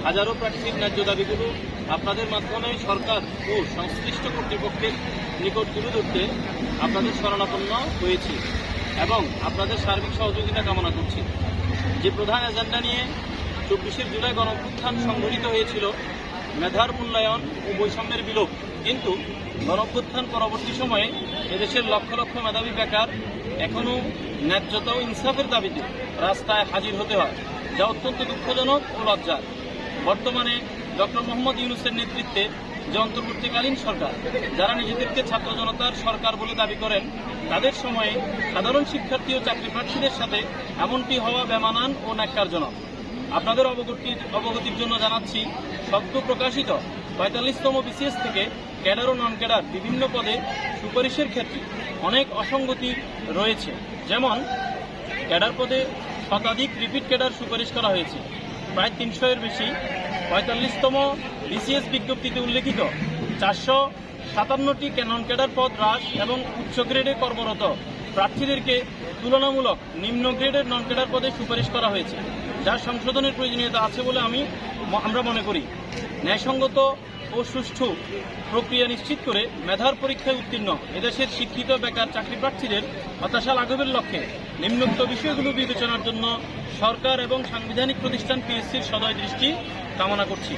হাজারো প্রার্থীর ন্যায্য দাবিগুলো আপনাদের মাধ্যমে সরকার ও সংশ্লিষ্ট কর্তৃপক্ষের নিকট তুলে ধরতে আপনাদের শরণাপন্ন হয়েছি এবং আপনাদের সার্বিক সহযোগিতা কামনা করছি। যে প্রধান এজেন্ডা নিয়ে 24শে জুলাই গণঅভ্যুত্থান সংঘটিত হয়েছিল, মেধার মূল্যায়ন ও বৈষম্যের বিলোপ, কিন্তু গণঅভ্যুত্থান পরবর্তী সময়ে এদেশের লক্ষ লক্ষ মেধাবী বেকার এখনও ন্যায্যতা ও ইনসাফের দাবিতে রাস্তায় হাজির হতে হয়, যা অত্যন্ত দুঃখজনক ও লজ্জার। বর্তমানে ডক্টর মোহাম্মদ ইউনূসের নেতৃত্বে যে অন্তর্বর্তীকালীন সরকার, যারা নিজেদেরকে ছাত্র জনতার সরকার বলে দাবি করেন, তাদের সময়ে সাধারণ শিক্ষার্থী ও চাকরি প্রার্থীদের সাথে এমনটি হওয়া বেমানান ও ন্যাক্কারজনক। আপনাদের অবগতির জন্য জানাচ্ছি, সদ্য প্রকাশিত ৪৫তম বিসিএস থেকে ক্যাডার ও নন ক্যাডার বিভিন্ন পদে সুপারিশের ক্ষেত্রে অনেক অসঙ্গতি রয়েছে। যেমন ক্যাডার পদে শতাধিক রিপিট ক্যাডার সুপারিশ করা হয়েছে, প্রায় ৩০০-এর বেশি। ৪৫তম বিসিএস বিজ্ঞপ্তিতে উল্লেখিত ৪৫৭টি নন ক্যাডার পদ হ্রাস এবং উচ্চ গ্রেডে কর্মরত প্রার্থীদেরকে তুলনামূলক নিম্ন গ্রেডের নন ক্যাডার পদে সুপারিশ করা হয়েছে, যার সংশোধনের প্রয়োজনীয়তা আছে বলে আমরা মনে করি। ন্যায়সঙ্গত ও সুষ্ঠু প্রক্রিয়া নিশ্চিত করে মেধার পরীক্ষায় উত্তীর্ণ এদেশের শিক্ষিত বেকার চাকরি প্রার্থীদের হতাশা লাঘবের লক্ষ্যে নিম্নোক্ত বিষয়গুলো বিবেচনার জন্য সরকার এবং সাংবিধানিক প্রতিষ্ঠান পিএসসির সদয় দৃষ্টি কামনা করছি।